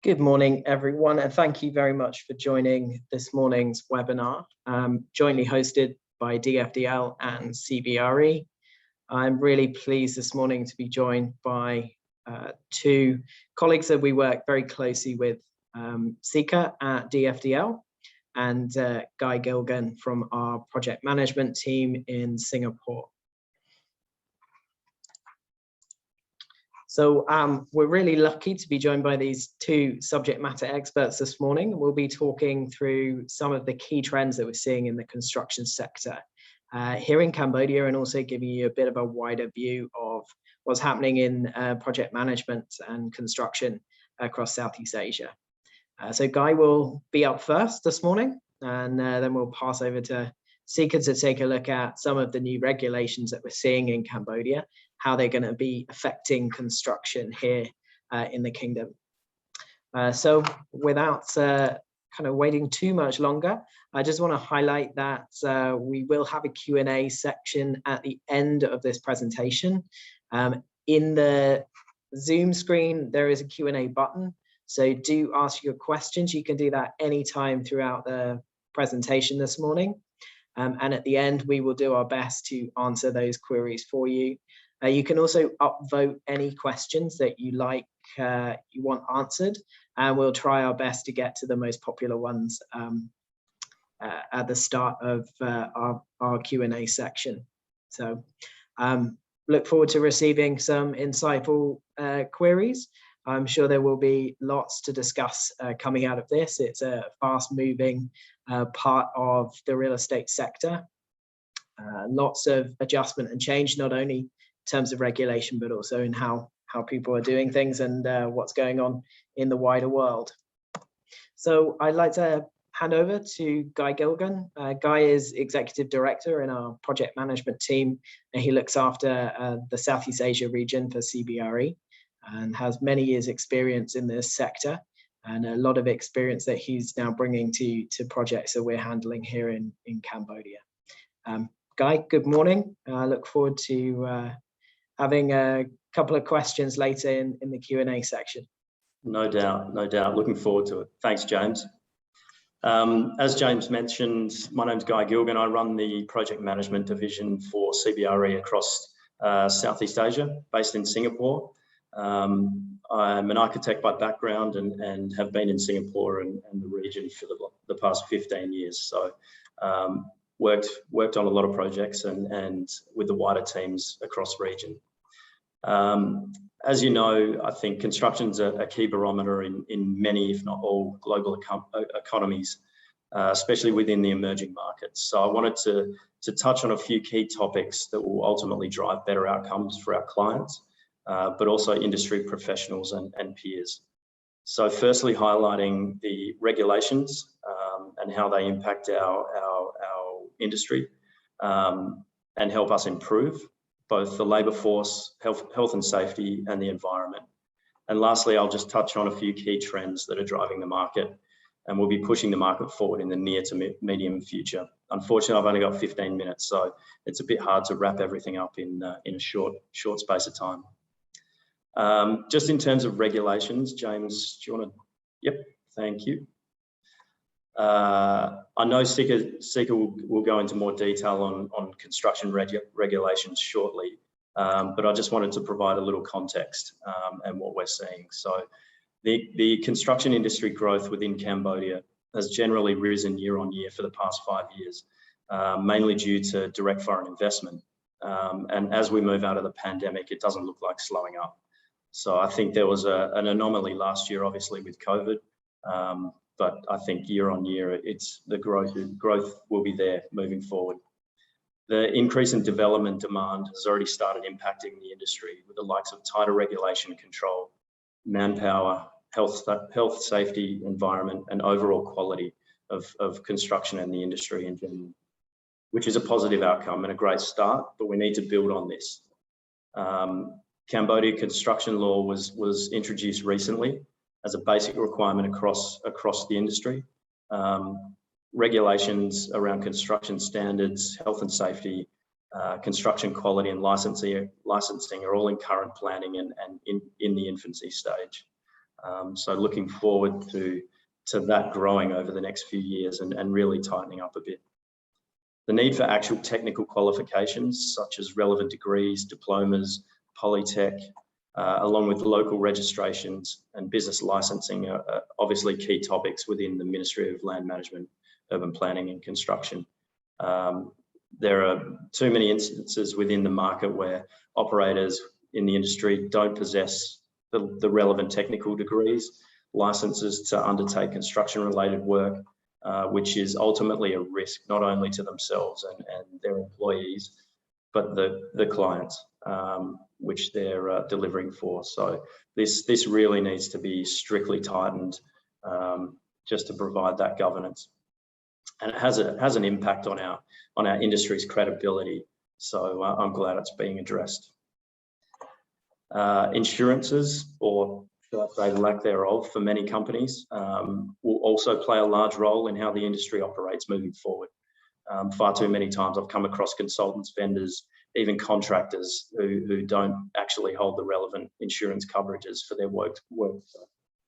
Good morning, everyone, and thank you very much for joining this morning's webinar, jointly hosted by DFDL and CBRE. I'm really pleased this morning to be joined by two colleagues that we work very closely with, Sika at DFDL and Guy Gilgan from our project management team in Singapore. So we're really lucky to be joined by these two subject matter experts this morning. We'll be talking through some of the key trends that we're seeing in the construction sector here in Cambodia, and also giving you a bit of a wider view of what's happening in project management and construction across Southeast Asia. So Guy will be up first this morning, and then we'll pass over to Sika to take a look at some of the new regulations that we're seeing in Cambodia, how they're going to be affecting construction here in the kingdom. So without kind of waiting too much longer, I just want to highlight that we will have a Q&A section at the end of this presentation. In the Zoom screen, there is a Q&A button. So do ask your questions. You can do that anytime throughout the presentation this morning. And at the end, we will do our best to answer those queries for you. You can also upvote any questions that you want answered, and we'll try our best to get to the most popular ones at the start of our Q&A section. So look forward to receiving some insightful queries. I'm sure there will be lots to discuss coming out of this. It's a fast-moving part of the real estate sector. Lots of adjustment and change, not only in terms of regulation, but also in how people are doing things and what's going on in the wider world. So I'd like to hand over to Guy Gilgan. Guy is Executive Director in our project management team, and he looks after the Southeast Asia region for CBRE and has many years experience in this sector, and a lot of experience that he's now bringing to projects that we're handling here in Cambodia. Guy, good morning. I look forward to having a couple of questions later in the Q&A section. No doubt, no doubt. Looking forward to it. Thanks, James. As James mentioned, my name's Guy Gilgan. I run the project management division for CBRE across Southeast Asia, based in Singapore. I'm an architect by background and have been in Singapore and the region for the past 15 years. So worked on a lot of projects and with the wider teams across region. As you know, I think construction's a key barometer in many, if not all, global economies, especially within the emerging markets. So I wanted to touch on a few key topics that will ultimately drive better outcomes for our clients, but also industry professionals and peers. So firstly, highlighting the regulations and how they impact our industry and help us improve both the labour force, health and safety, and the environment. And lastly, I'll just touch on a few key trends that are driving the market, and we'll be pushing the market forward in the near to medium future. Unfortunately, I've only got 15 minutes, so it's a bit hard to wrap everything up in a short space of time. Just in terms of regulations, James, do you want to? Yep, thank you. I know Sika will go into more detail on construction regulations shortly, but I just wanted to provide a little context and what we're seeing. So the construction industry growth within Cambodia has generally risen year on year for the past 5 years, mainly due to direct foreign investment. And as we move out of the pandemic, it doesn't look like slowing up. So I think there was an anomaly last year, obviously with COVID, but I think year on year, the growth will be there moving forward. The increase in development demand has already started impacting the industry with the likes of tighter regulation and control, manpower, health, safety, environment, and overall quality of construction and the industry in general, which is a positive outcome and a great start, but we need to build on this. Cambodia construction law was introduced recently as a basic requirement across the industry. Regulations around construction standards, health and safety, construction quality and licensing are all in current planning and in the infancy stage. So looking forward to that growing over the next few years and really tightening up a bit. The need for actual technical qualifications, such as relevant degrees, diplomas, polytech, along with local registrations and business licensing are obviously key topics within the Ministry of Land Management, Urban Planning and Construction. There are too many instances within the market where operators in the industry don't possess the relevant technical degrees, licenses to undertake construction-related work, which is ultimately a risk not only to themselves and their employees, but the clients, which they're delivering for. So this really needs to be strictly tightened just to provide that governance. And it has an impact on our industry's credibility. So I'm glad it's being addressed. Insurances, or should I say lack thereof, for many companies will also play a large role in how the industry operates moving forward. Far too many times I've come across consultants, vendors, even contractors who don't actually hold the relevant insurance coverages for their work.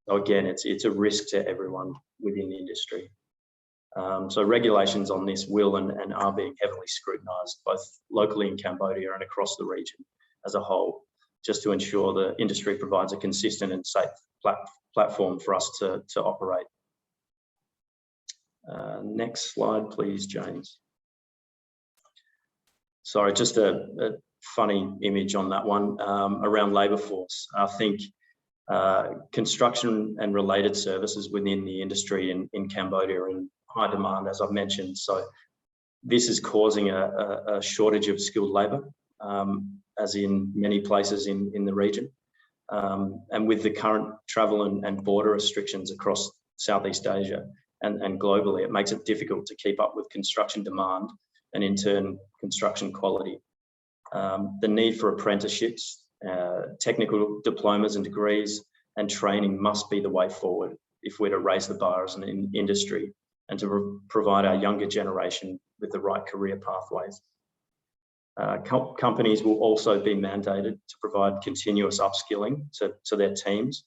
So again, it's a risk to everyone within the industry. So regulations on this will and are being heavily scrutinised, both locally in Cambodia and across the region as a whole, just to ensure the industry provides a consistent and safe platform for us to operate. Next slide, please, James. Sorry, just a funny image on that one around labour force. I think construction and related services within the industry in Cambodia are in high demand, as I've mentioned. So this is causing a shortage of skilled labour, as in many places in the region. And with the current travel and border restrictions across Southeast Asia and globally, it makes it difficult to keep up with construction demand and in turn, construction quality. The need for apprenticeships, technical diplomas and degrees and training must be the way forward if we're to raise the bar as an industry and to provide our younger generation with the right career pathways. Companies will also be mandated to provide continuous upskilling to their teams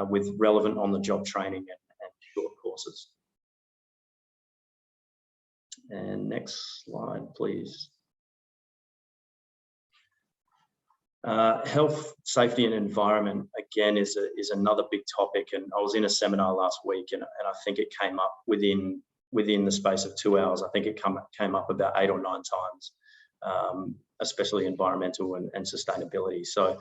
with relevant on-the-job training and short courses. And next slide, please. Health, safety and environment, again, is another big topic. And I was in a seminar last week and I think it came up within the space of 2 hours. I think it came up about 8 or 9 times, especially environmental and sustainability. So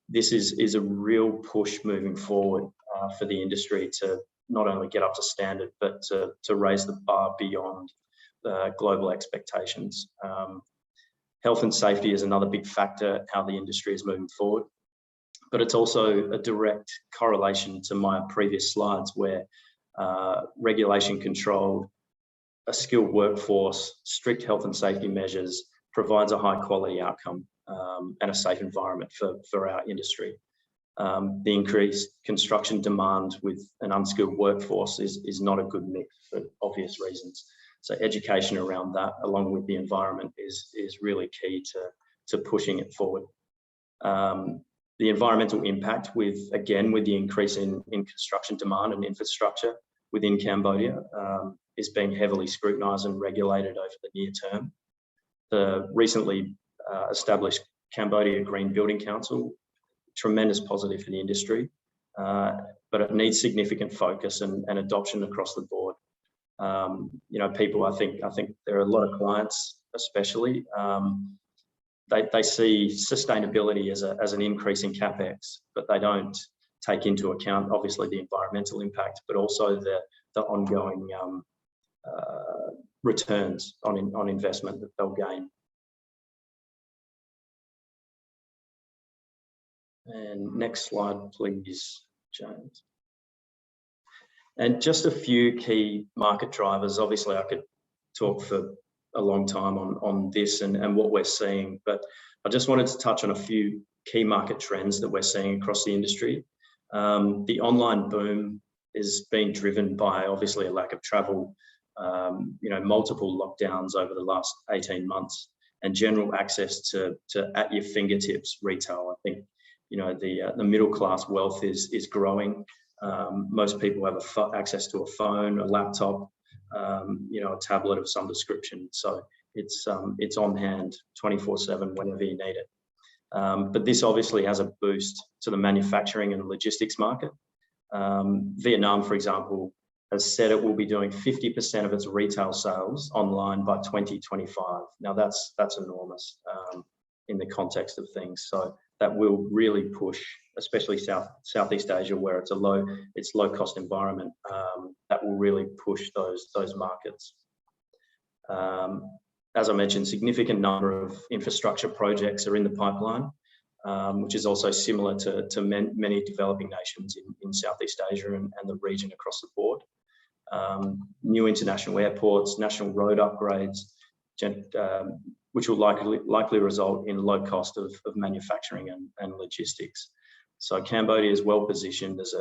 this is a real push moving forward for the industry to not only get up to standard, but to raise the bar beyond the global expectations. Health and safety is another big factor how the industry is moving forward, but it's also a direct correlation to my previous slides where regulation controlled, a skilled workforce, strict health and safety measures provides a high quality outcome and a safe environment for our industry. The increased construction demand with an unskilled workforce is not a good mix for obvious reasons. So education around that, along with the environment, is really key to pushing it forward. The environmental impact with the increase in construction demand and infrastructure within Cambodia is being heavily scrutinised and regulated over the near term. The recently established Cambodia Green Building Council, tremendous positive for the industry, but it needs significant focus and adoption across the board. People, I think there are a lot of clients, especially, they see sustainability as an increase in CapEx, but they don't take into account, obviously, the environmental impact, but also the ongoing returns on investment that they'll gain. And next slide, please, James. And just a few key market drivers. Obviously, I could talk for a long time on this and what we're seeing, but I just wanted to touch on a few key market trends that we're seeing across the industry. The online boom is being driven by obviously a lack of travel, multiple lockdowns over the last 18 months and general access to at your fingertips retail. I think the middle class wealth is growing. Most people have access to a phone, a laptop, a tablet of some description. So it's on hand 24/7 whenever you need it. But this obviously has a boost to the manufacturing and logistics market. Vietnam, for example, has said it will be doing 50% of its retail sales online by 2025. Now that's enormous in the context of things. So that will really push, especially Southeast Asia, where it's low cost environment. That will really push those markets. As I mentioned, significant number of infrastructure projects are in the pipeline, which is also similar to many developing nations in Southeast Asia and the region across the board. New international airports, national road upgrades, which will likely result in low cost of manufacturing and logistics. So Cambodia is well positioned as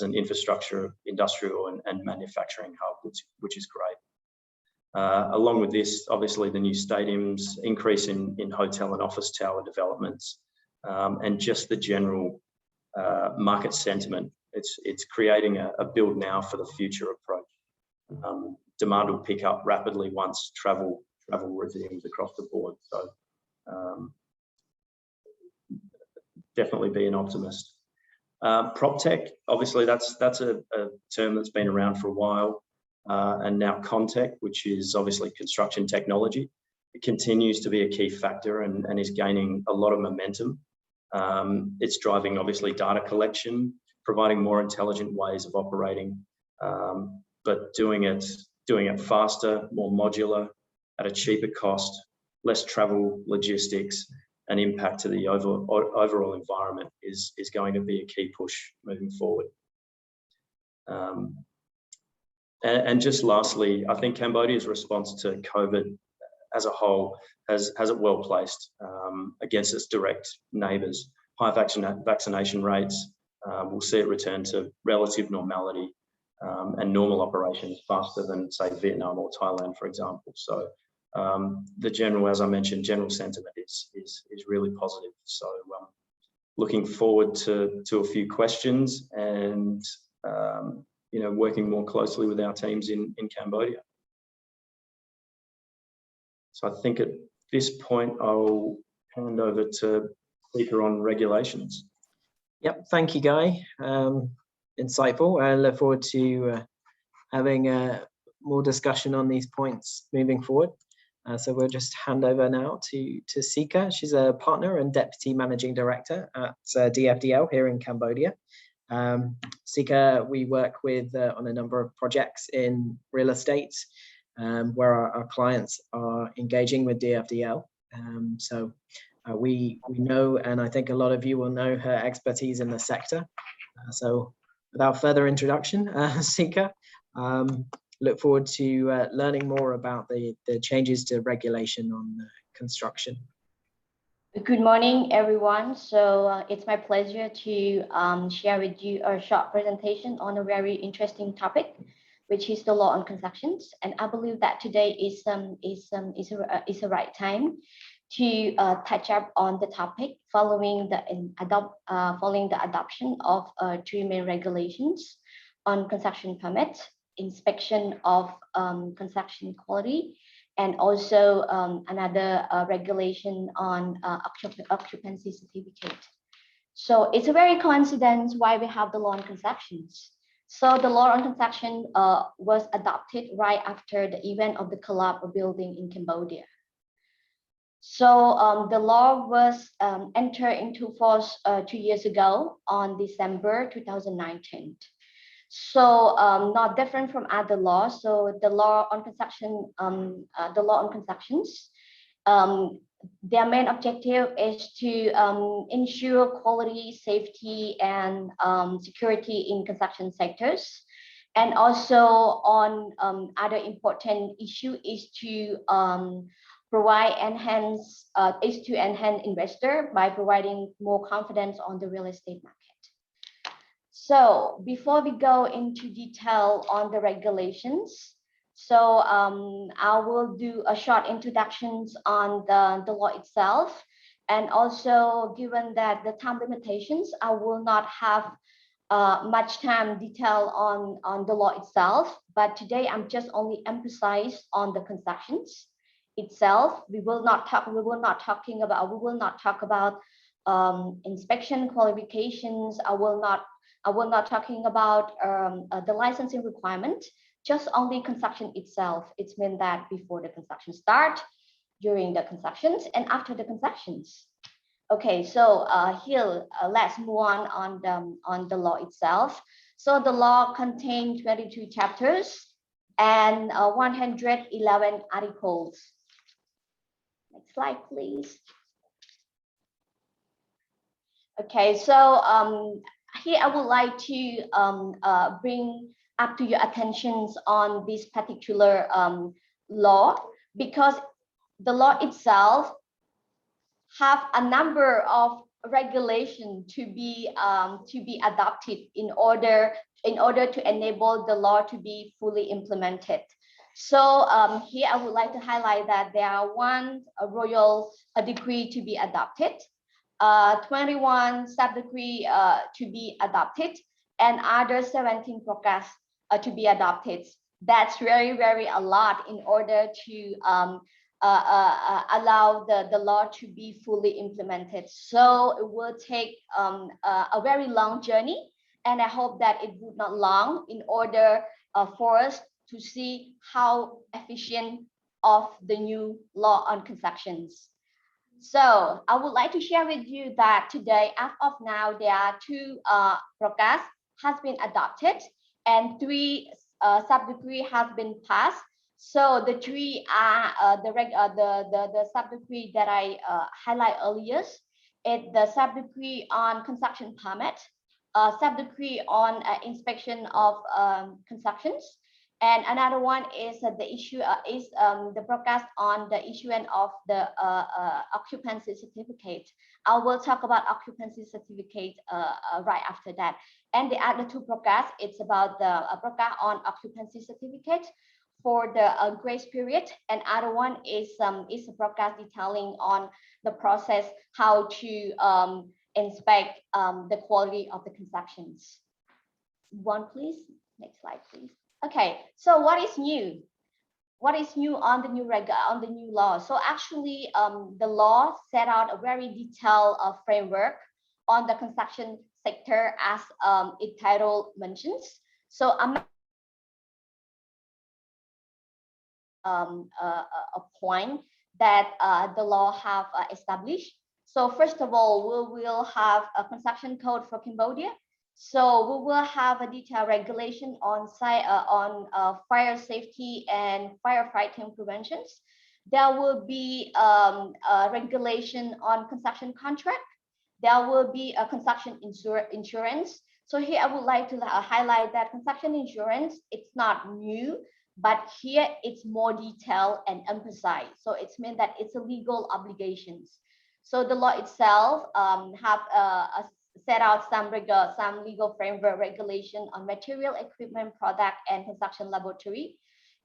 an infrastructure, industrial and manufacturing hub, which is great. Along with this, obviously the new stadiums, increase in hotel and office tower developments, and just the general market sentiment. It's creating a build now for the future approach. Demand will pick up rapidly once travel resumes across the board. So definitely be an optimist. PropTech, obviously that's a term that's been around for a while. And now ConTech, which is obviously construction technology, it continues to be a key factor and is gaining a lot of momentum. It's driving obviously data collection, providing more intelligent ways of operating, but doing it faster, more modular, at a cheaper cost, less travel, logistics, and impact to the overall environment is going to be a key push moving forward. And just lastly, I think Cambodia's response to COVID as a whole has it well placed against its direct neighbours. High vaccination rates, we'll see it return to relative normality and normal operations faster than, say, Vietnam or Thailand, for example. So the general, as I mentioned, general sentiment is really positive. So looking forward to a few questions and working more closely with our teams in Cambodia. So I think at this point, I'll hand over to speaker on regulations. Yep, thank you, Guy. Insightful. I look forward to having more discussion on these points moving forward. So we'll just hand over now to Sika. She's a partner and deputy managing director at DFDL here in Cambodia. Sika, we work with on a number of projects in real estate where our clients are engaging with DFDL. So we know, and I think a lot of you will know her expertise in the sector. So without further introduction, Sika, look forward to learning more about the changes to regulation on construction. Good morning, everyone. So it's my pleasure to share with you a short presentation on a very interesting topic, which is the law on constructions. And I believe that today is the right time to touch up on the topic following the adoption of 3 main regulations on construction permits, inspection of construction quality, and also another regulation on occupancy certificate. So it's a very coincidence why we have the law on constructions. So the law on construction was adopted right after the event of the collapse of building in Cambodia. So the law was entered into force 2 years ago on December 2019. So not different from other laws. So the law on constructions, their main objective is to ensure quality, safety, and security in construction sectors. And also on other important issue is to enhance investor by providing more confidence on the real estate market. So before we go into detail on the regulations, so I will do a short introductions on the law itself, And also, given that the time limitations, I will not have much time detail on the law itself, but today I'm just only emphasize on the concessions itself. We will not talk about inspection qualifications. I will not talking about the licensing requirement, just only construction itself. It's meant that before the construction start, during the constructions, and after the constructions. Okay, so here let's move on the law itself. So the law contains 22 chapters and 111 articles. Next slide, please. Okay, so here I would like to bring up to your attentions on this particular law, because the law itself have a number of regulations to be adopted in order to enable the law to be fully implemented. So here I would like to highlight that there are one royal decree to be adopted, 21 sub-decree to be adopted, and other 17 process to be adopted. That's very a lot in order to allow the law to be fully implemented. So it will take a very long journey, and I hope that it would not long in order for us to see how efficient of the new law on constructions. So I would like to share with you that today, as of now, there are 2 process has been adopted and 3 sub-decree has been passed. So the 3 are the sub-decree that I highlight earlier. It's the sub-decree on construction permit, sub-decree on inspection of constructions, and another one is the issue the broadcast on the issuance of the occupancy certificate. I will talk about occupancy certificate right after that. And the other 2 broadcasts, it's about the broadcast on occupancy certificate for the grace period, and other one is a broadcast detailing on the process how to inspect the quality of the constructions. One, please. Next slide, please. Okay, so what is new? What is new on the new law? So actually, the law set out a very detailed framework on the construction sector, as its title mentions. So a point that the law have established. So first of all, we will have a construction code for Cambodia. So we will have a detailed regulation on fire safety and firefighting preventions. There will be a regulation on construction contract. There will be a construction insurance. So here I would like to highlight that construction insurance, it's not new, but here it's more detailed and emphasized. So it's meant that it's a legal obligations. So the law itself have set out some legal framework regulation on material, equipment, product, and construction laboratory.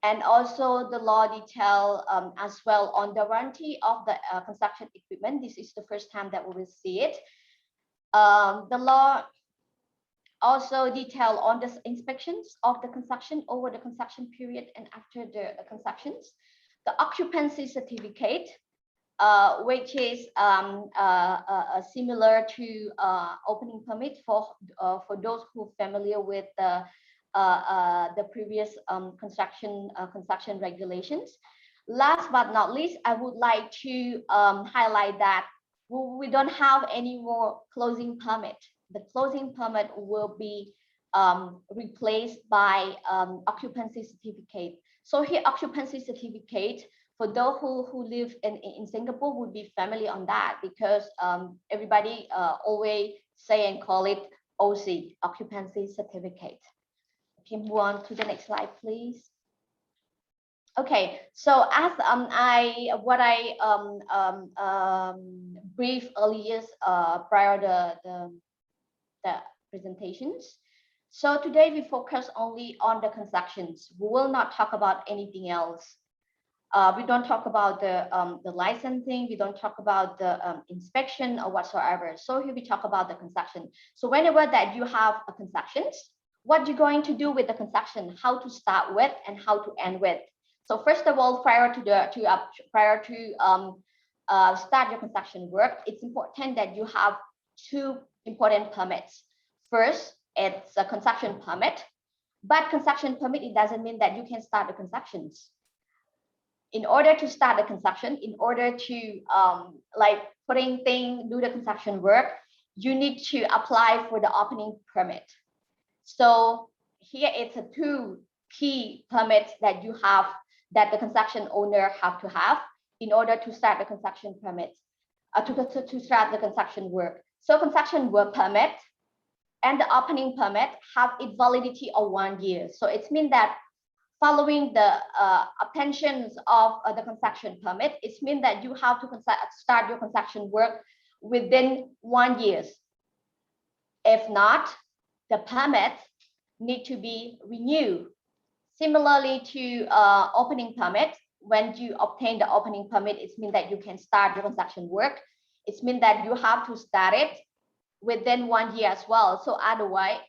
And also the law detail as well on the warranty of the construction equipment. This is the first time that we will see it. The law also detail on the inspections of the construction over the construction period and after the constructions. The occupancy certificate, which is similar to opening permit for those who are familiar with the previous construction regulations. Last but not least, I would like to highlight that we don't have any more closing permit. The closing permit will be replaced by occupancy certificate. So here, occupancy certificate, for those who live in Singapore would be familiar on that, because everybody always say and call it OC, occupancy certificate. Okay, move on to the next slide, please. Okay, so as what I briefed earlier prior to the presentations. So today we focus only on the constructions. We will not talk about anything else. We don't talk about the licensing. We don't talk about the inspection or whatsoever. So here we talk about the construction. So whenever that you have a constructions, what you're going to do with the construction, how to start with and how to end with. So first of all, prior to start your construction work, it's important that you have two important permits. First, it's a construction permit, but construction permit, it doesn't mean that you can start the constructions. In order to start the construction, in order to do the construction work, you need to apply for the opening permit. So here it's a two key permits that you have, that the construction owner have to have in order to start the construction permit, to start the construction work. So construction work permit and the opening permit have its validity of 1 year. So it means that following the obtains of the construction permit, it means that you have to start your construction work within 1 year. If not, the permit need to be renewed. Similarly to opening permit, when you obtain the opening permit, it means that you can start your construction work. It means that you have to start it within 1 year as well. So otherwise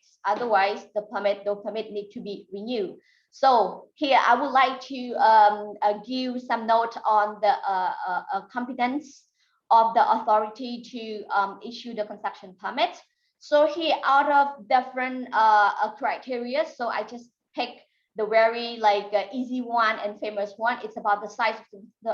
the permit need to be renewed. So here I would like to give some note on the competence of the authority to issue the construction permit. So here, out of different criteria, so I just pick the very easy one and famous one. It's about the size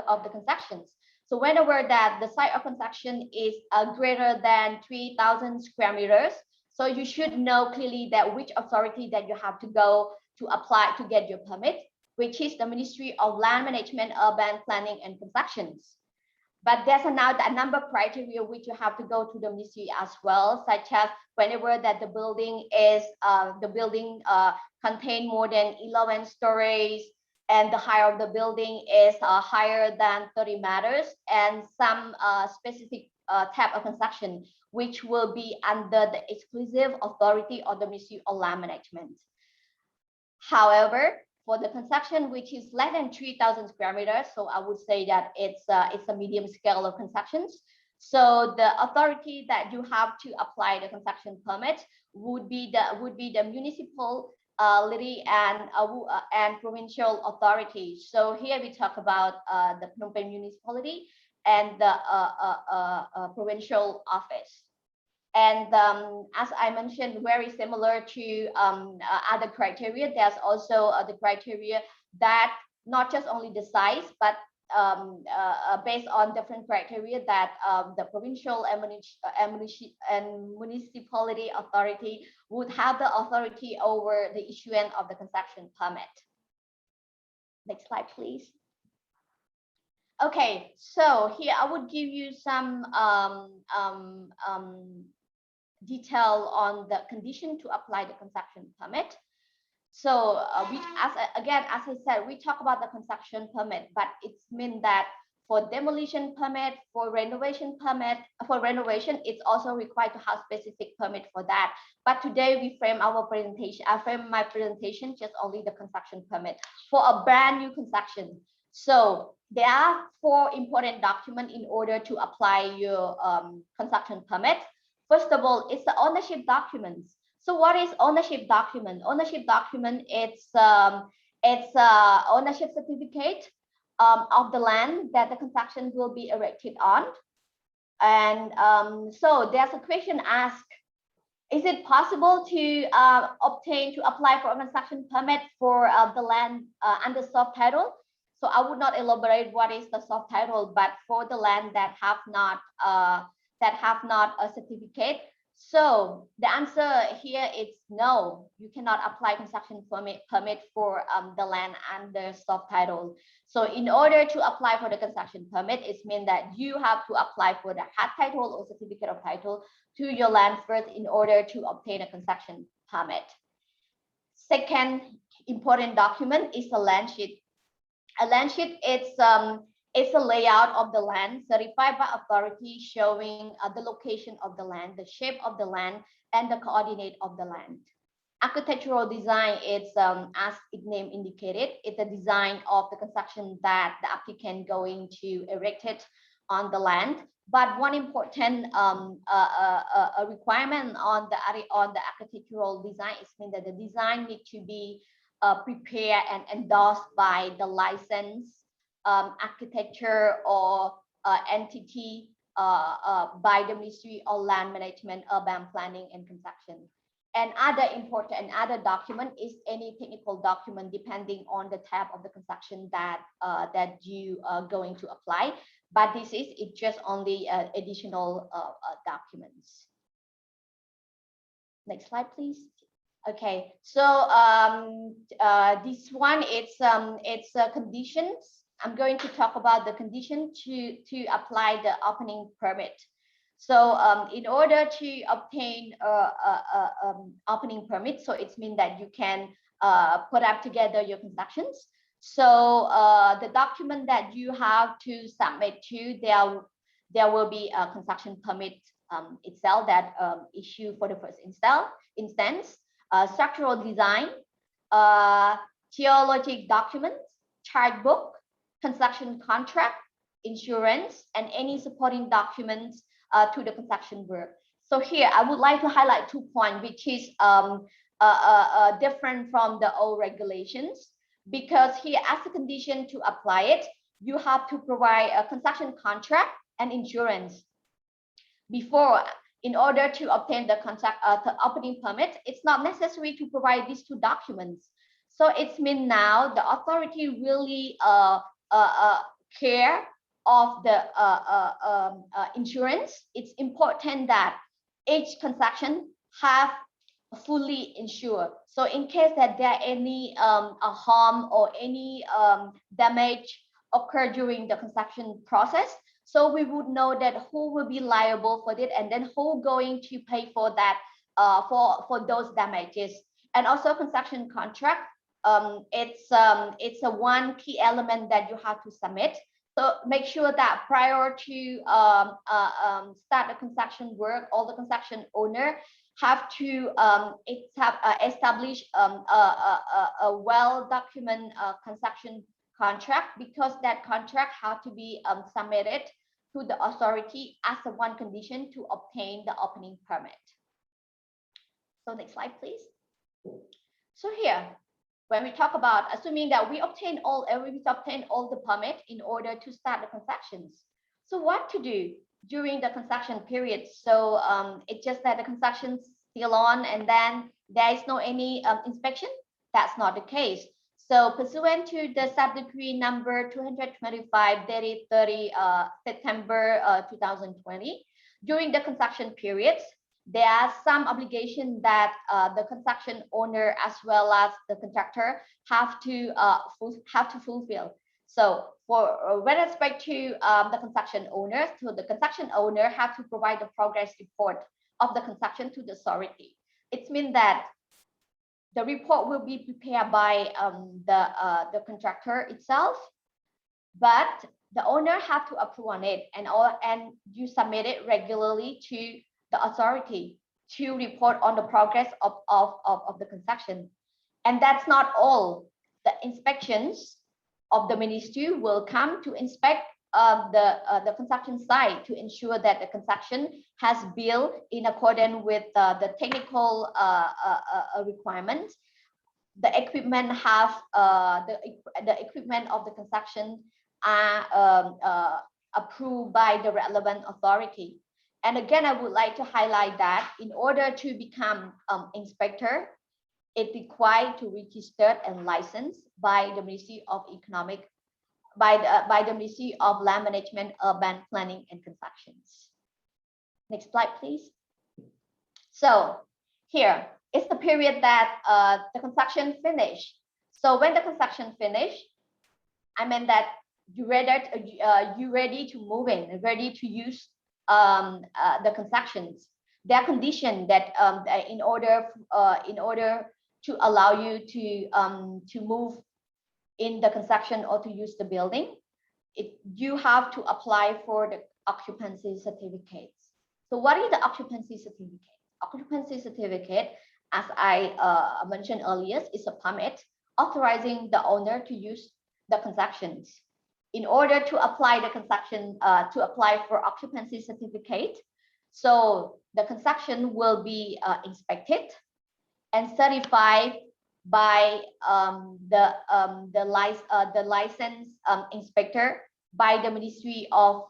of the constructions. So whenever that the size of construction is greater than 3,000 square meters, so you should know clearly that which authority that you have to go to apply to get your permit, which is the Ministry of Land Management, Urban Planning and Constructions. But there's now a number of criteria which you have to go to the ministry as well, such as whenever that the building is contain more than 11 stories, and the height of the building is higher than 30 meters, and some specific type of construction which will be under the exclusive authority of the Ministry of Land Management. However, for the construction which is less than 3,000 square meters, so I would say that it's a medium scale of constructions. So the authority that you have to apply the construction permit would be the municipality and provincial authorities. So here we talk about the Phnom Penh municipality and the provincial office. And as I mentioned, very similar to other criteria, there's also the criteria that not just only the size, but based on different criteria that the provincial and municipality authority would have the authority over the issuance of the construction permit. Next slide, please. Okay, so here I would give you some detail on the condition to apply the construction permit. So as I said, we talk about the construction permit, but it's mean that for demolition permit, for renovation permit, for renovation, it's also required to have specific permit for that. But today we frame our presentation, I frame my presentation just only the construction permit for a brand new construction. So there are 4 important documents in order to apply your construction permit. First of all, it's the ownership documents. So what is ownership document? Ownership document, it's ownership certificate of the land that the construction will be erected on. And so there's a question asked, is it possible to apply for a construction permit for the land under soft title? So I would not elaborate what is the soft title, but for the land that have not a certificate. So the answer here is no, you cannot apply construction permit for the land under soft title. So in order to apply for the construction permit, it means that you have to apply for the hard title or certificate of title to your land first in order to obtain a construction permit. Second important document is a land sheet. A land sheet it's a layout of the land certified by authority showing the location of the land, the shape of the land, and the coordinate of the land. Architectural design is, as its name indicated, it's a design of the construction that the applicant going to erect it on the land. But one important requirement on the architectural design is mean that the design need to be prepared and endorsed by the licensed architecture or entity by the Ministry of Land Management, Urban Planning and Construction. And other important and other document is any technical document depending on the type of the construction that that you are going to apply. But this is it just only additional documents. Next slide, please. Okay, so this one it's conditions. I'm going to talk about the condition to apply the opening permit. So in order to obtain opening permit, so it means that you can put up together your constructions. So the document that you have to submit to, there will be a construction permit itself that issue for the first instance, structural design, geologic documents, chart book, construction contract, insurance, and any supporting documents to the construction work. So here I would like to highlight 2 points, which is different from the old regulations, because here as a condition to apply it, you have to provide a construction contract and insurance. Before, in order to obtain the opening permit, it's not necessary to provide these 2 documents. So it's mean now the authority really care of the insurance. It's important that each construction have fully insured. So in case that there any harm or any damage occur during the construction process, so we would know that who will be liable for it, and then who going to pay for that for those damages. And also construction contract, it's a one key element that you have to submit. So make sure that prior to start the construction work, all the construction owner have to establish a well-documented construction contract, because that contract have to be submitted to the authority as a one condition to obtain the opening permit. So next slide, please. So here, when we talk about assuming that we obtain all the permit in order to start the constructions. So what to do during the construction period? So it's just that the construction's still on and then there is no any inspection. That's not the case. So pursuant to the sub-decree number 225 dated 30 September 2020, during the construction periods, there are some obligations that the construction owner as well as the contractor have to fulfill. So for with respect to the construction owners, so the construction owner have to provide the progress report of the construction to the authority. It means that the report will be prepared by the contractor itself, but the owner have to approve on it, and you submit it regularly to the authority to report on the progress of the construction. And that's not all. The inspections of the ministry will come to inspect the construction site to ensure that the construction has built in accordance with the technical requirements. The equipment have the equipment of the construction are approved by the relevant authority. And again, I would like to highlight that in order to become inspector, it's required to register and license by the Ministry of Economic, by the Ministry of Land Management, Urban Planning and Constructions. Next slide, please. So here is the period that the construction finished. So when the construction finished, I mean that you ready to move in, ready to use the constructions. There are conditions that in order to allow you to move in the construction or to use the building, you have to apply for the occupancy certificates. So what is the occupancy certificate? Occupancy certificate as I mentioned earlier, is a permit authorizing the owner to use the concessions. In order to apply the concession, to apply for occupancy certificate, so the concession will be inspected and certified by the license inspector by the Ministry of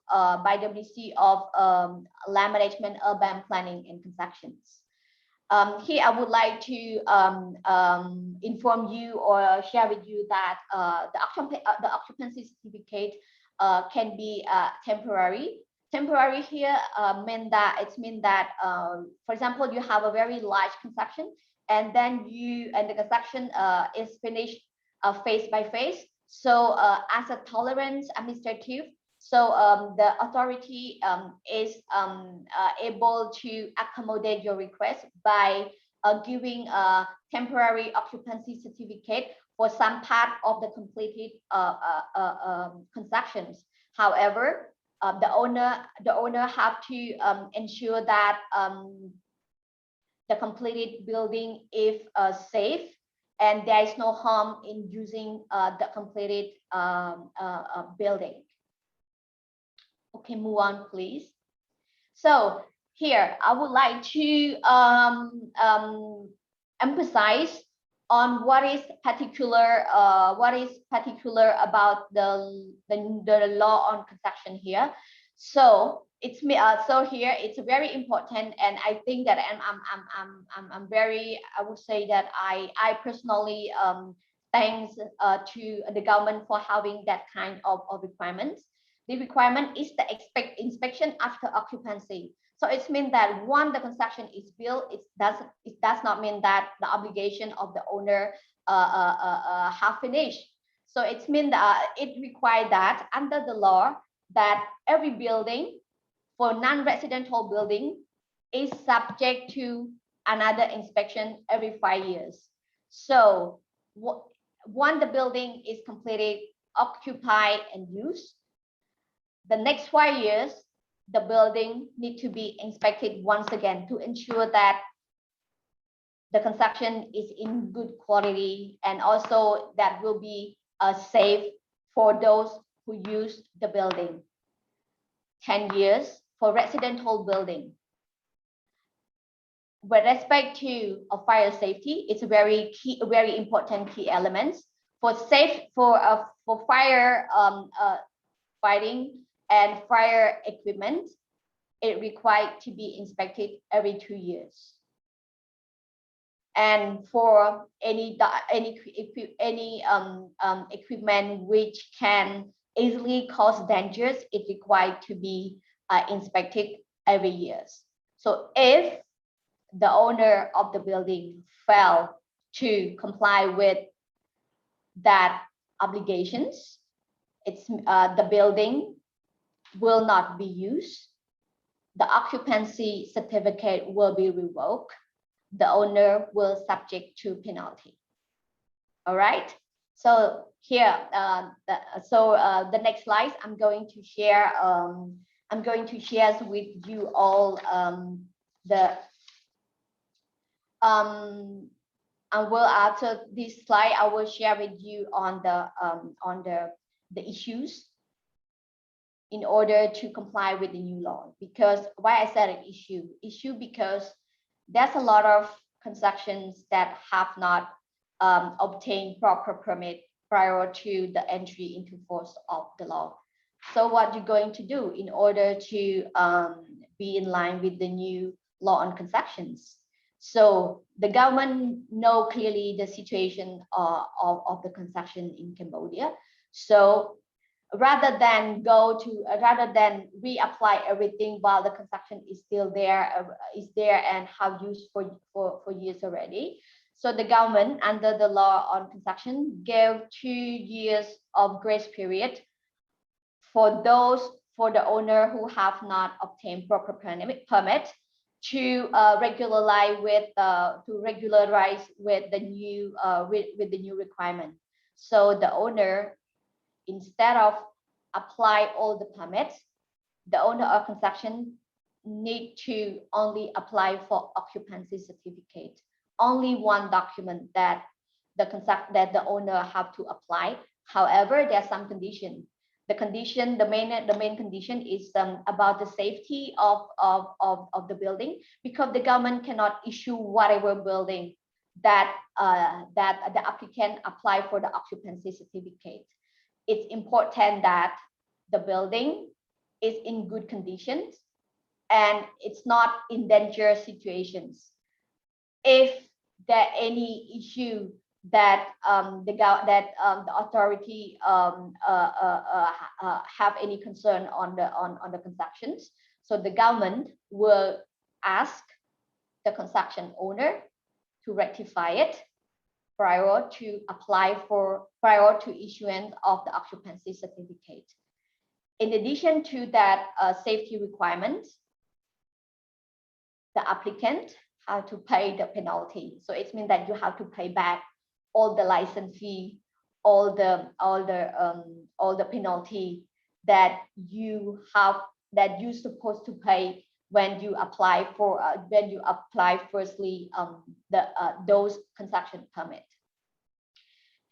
Land Management, Urban Planning and Concessions. Here I would like to inform you or share with you that the occupancy certificate can be temporary. Temporary here means that for example, you have a very large concession, and then the concession is finished phase by phase. So as a tolerance administrative, so the authority is able to accommodate your request by giving a temporary occupancy certificate for some part of the completed concessions. However, the owner have to ensure that the completed building is safe and there is no harm in using the completed building. Okay, move on, please. So here I would like to emphasize on what is particular about the law on concession here. So it's so here it's very important, and I think that I'm very, I would say that I personally thanks to the government for having that kind of requirements. The requirement is the inspection after occupancy. So it means that once the concession is built, it does not mean that the obligation of the owner have finished. So it means that it requires that under the law that every building for non-residential building is subject to another inspection every 5 years. So once the building is completed, occupied and used, the next 5 years, the building need to be inspected once again to ensure that the construction is in good quality, and also that will be safe for those who use the building. 10 years for residential building. With respect to fire safety, it's a very important key element for fire fighting and fire equipment. It required to be inspected every 2 years. And for any equipment which can easily cause dangers, it required to be inspected every year. So if the owner of the building failed to comply with that obligations, it's the building will not be used. The occupancy certificate will be revoked. The owner will subject to penalty. All right. So here, the next slide, I'm going to share with you all and will after this slide, I will share with you on the issues in order to comply with the new law. Because why I said an issue because there's a lot of constructions that have not obtained proper permit prior to the entry into force of the law. So what you're going to do in order to be in line with the new law on constructions? So the government know clearly the situation of the construction in Cambodia. So rather than reapply everything while the construction is still there, and have used for years already. So the government, under the law on construction, gave 2 years of grace period for the owner who have not obtained proper permit to regularize with the new requirement. So the owner, instead of apply all the permits, the owner of construction need to only apply for occupancy certificate only one document that the owner have to apply. However, there are some conditions. The main condition is about the safety of the building, because the government cannot issue whatever building that the applicant apply for the occupancy certificate. It's important that the building is in good conditions and it's not in dangerous situations. If there any issue that the authority have any concern on the constructions, so the government will ask the construction owner to rectify it prior to issuance of the occupancy certificate. In addition to that safety requirements, the applicant have to pay the penalty. So it means that you have to pay back all the license fee, all the penalty that you're supposed to pay when you apply firstly those construction permit.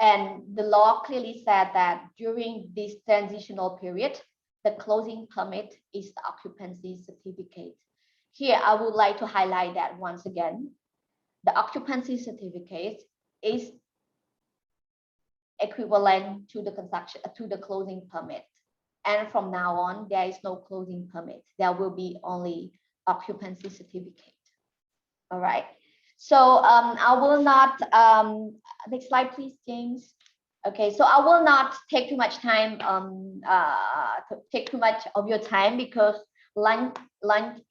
And the law clearly said that during this transitional period, the closing permit is the occupancy certificate. Here, I would like to highlight that once again, the occupancy certificate is equivalent to the closing permit. And from now on, there is no closing permit. There will be only occupancy certificate. All right. So I will not, next slide, please, James. Okay, so I will not take too much time, take too much of your time, because lunch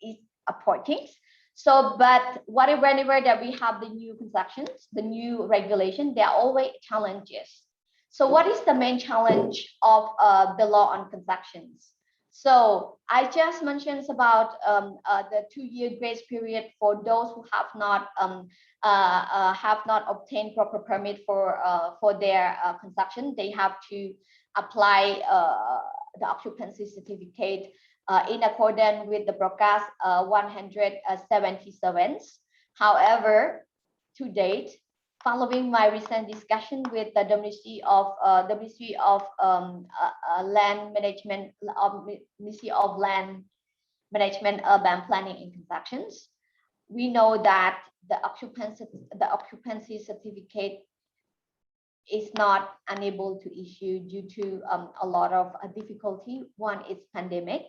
is approaching. So, but whenever that we have the new constructions, the new regulation, there are always challenges. So what is the main challenge of the law on constructions? So I just mentioned about the 2-year grace period for those who have not obtained proper permit for their construction. They have to apply the occupancy certificate in accordance with the broadcast 177. However, to date, following my recent discussion with the Ministry of Land Management, Urban Planning and Constructions, we know that the occupancy certificate is not unable to issue due to a lot of difficulty. One is pandemic,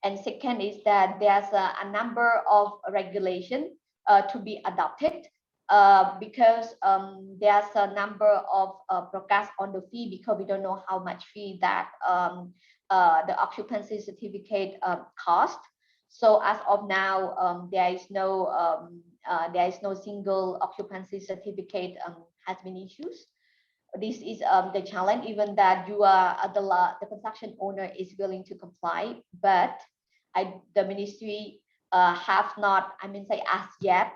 and second is that there's a number of regulations to be adopted. Because there's a number of broadcasts on the fee, because we don't know how much fee that the occupancy certificate cost. So as of now, there is no single occupancy certificate has been issued. This is the challenge, even that you are the construction owner is willing to comply, but the ministry have not, as yet,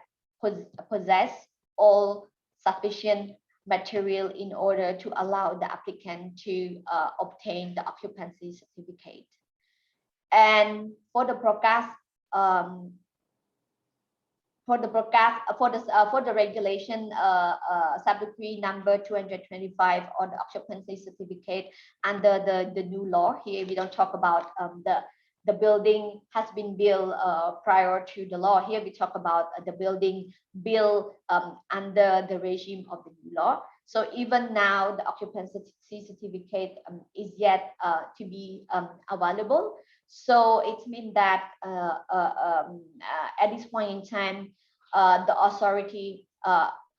possess all sufficient material in order to allow the applicant to obtain the occupancy certificate. And for the broadcast, for the regulation sub-decree number 225 on the occupancy certificate under the new law, here we don't talk about the building has been built prior to the law. Here we talk about the building built under the regime of the new law. So even now, the occupancy certificate is yet to be available. So it means that at this point in time, the authority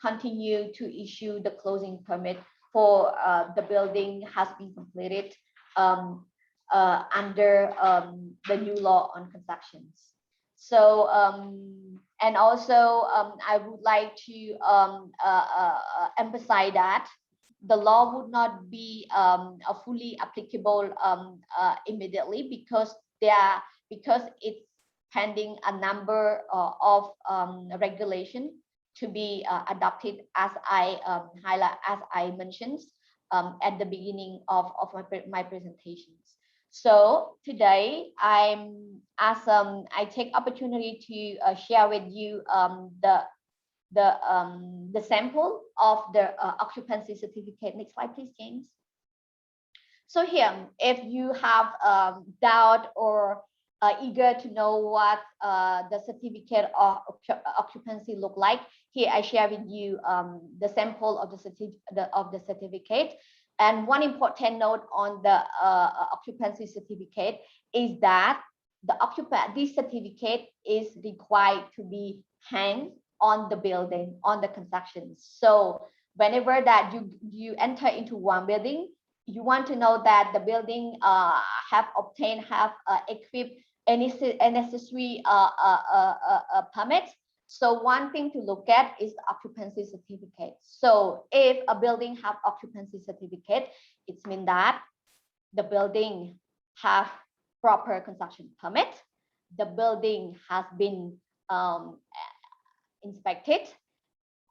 continue to issue the closing permit for the building has been completed under the new law on constructions. So and also I would like to emphasize that the law would not be fully applicable immediately, because it's pending a number of regulation to be adopted, as I mentioned at the beginning of my presentations. So today I take opportunity to share with you the sample of the occupancy certificate. Next slide, please, James. So here, if you have doubt or eager to know what the certificate of occupancy look like, here I share with you the sample of the certificate. And one important note on the occupancy certificate is that this certificate is required to be hanged on the building, on the construction. So whenever that you enter into one building, you want to know that the building have equipped any necessary permit. So one thing to look at is the occupancy certificate. So if a building have occupancy certificate, it means that the building have proper construction permit. The building has been inspected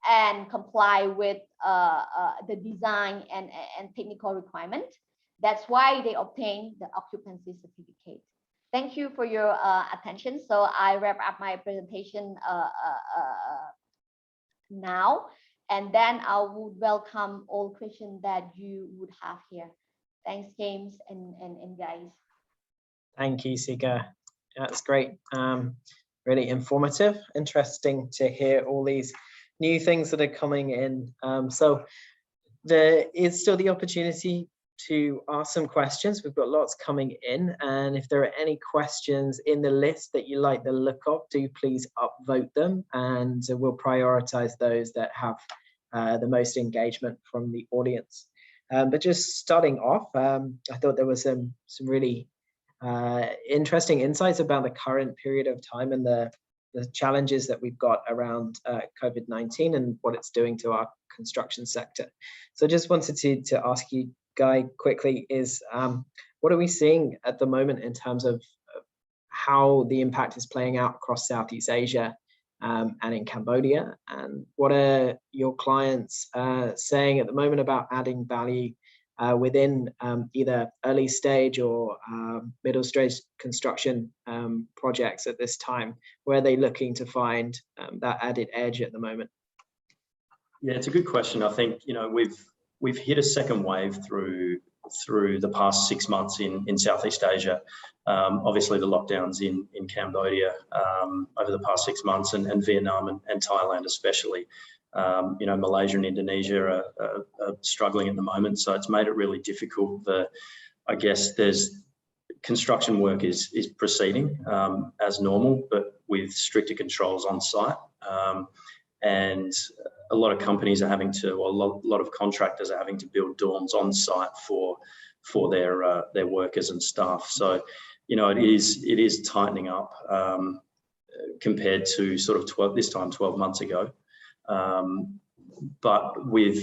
and comply with the design and technical requirement. That's why they obtain the occupancy certificate. Thank you for your attention. So I wrap up my presentation now, and then I would welcome all questions that you would have here. Thanks, James and guys. Thank you, Sika. That's great. Really informative, interesting to hear all these new things that are coming in. So there is still the opportunity to ask some questions. We've got lots coming in, and if there are any questions in the list that you like the look of, do please upvote them, and we'll prioritize those that have the most engagement from the audience. But just starting off, I thought there was some really interesting insights about the current period of time and the challenges that we've got around COVID-19 and what it's doing to our construction sector. So I just wanted to ask you, Guy, quickly, is what are we seeing at the moment in terms of how the impact is playing out across Southeast Asia and in Cambodia? And what are your clients saying at the moment about adding value within either early stage or middle stage construction projects at this time? Where are they looking to find that added edge at the moment? Yeah, it's a good question. I think, you know, we've hit a second wave through the past 6 months in Southeast Asia. Obviously the lockdowns in Cambodia over the past 6 months, and Vietnam and Thailand especially. You know, Malaysia and Indonesia are struggling at the moment, so it's made it really difficult. I guess there's construction work is proceeding as normal, but with stricter controls on site. And a lot of companies are having to, or a lot of contractors are having to build dorms on site for their workers and staff. So, you know, it is tightening up compared to sort of 12 months ago. But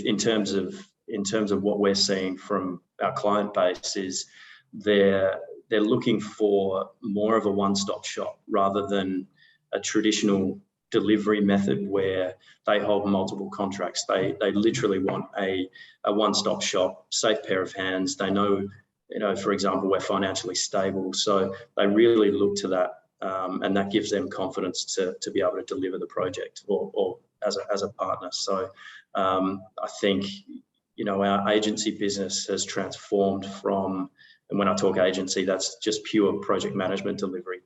in terms of what we're seeing from our client base is they're looking for more of a one-stop shop rather than a traditional delivery method where they hold multiple contracts. They literally want a one-stop shop, safe pair of hands. They know, you know, for example, we're financially stable, so they really look to that, and that gives them confidence to be able to deliver the project or as a partner. So I think, you know, our agency business has transformed from, and when I talk agency, that's just pure project management delivery,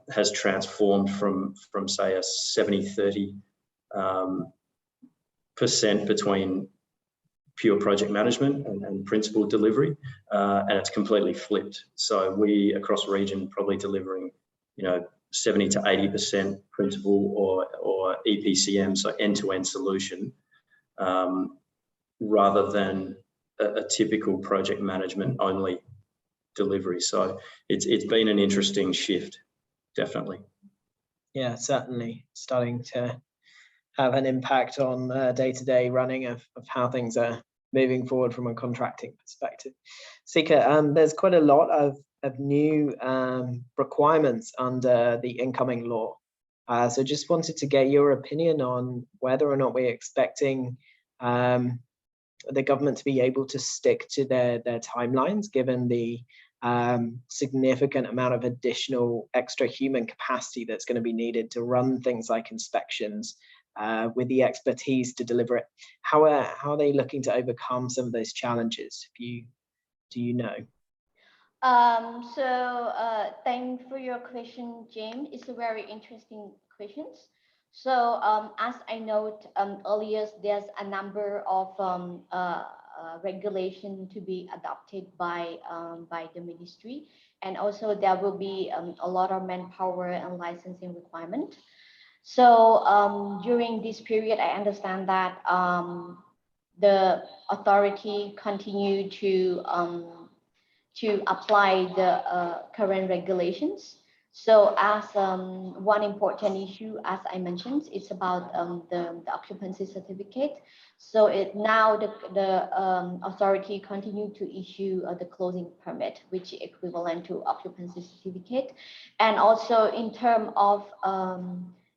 has transformed from say a 70-30% between pure project management and principal delivery, and it's completely flipped. So we across region probably delivering, you know, 70 to 80% principal or EPCM, so end-to-end solution, rather than a typical project management only delivery. So it's been an interesting shift, definitely. Yeah, certainly starting to have an impact on day-to-day running of how things are moving forward from a contracting perspective. Sika, there's quite a lot of new requirements under the incoming law. So just wanted to get your opinion on whether or not we're expecting the government to be able to stick to their timelines, given the significant amount of additional extra human capacity that's going to be needed to run things like inspections with the expertise to deliver it. How are they looking to overcome some of those challenges? Do you know? Thanks for your question, James. It's a very interesting question. So as I noted earlier, there's a number of regulation to be adopted by the ministry, and also there will be a lot of manpower and licensing requirement. So during this period, I understand that the authority continue to apply the current regulations. So as one important issue, as I mentioned, it's about the occupancy certificate. So now the authority continue to issue the closing permit, which is equivalent to occupancy certificate. And also in terms of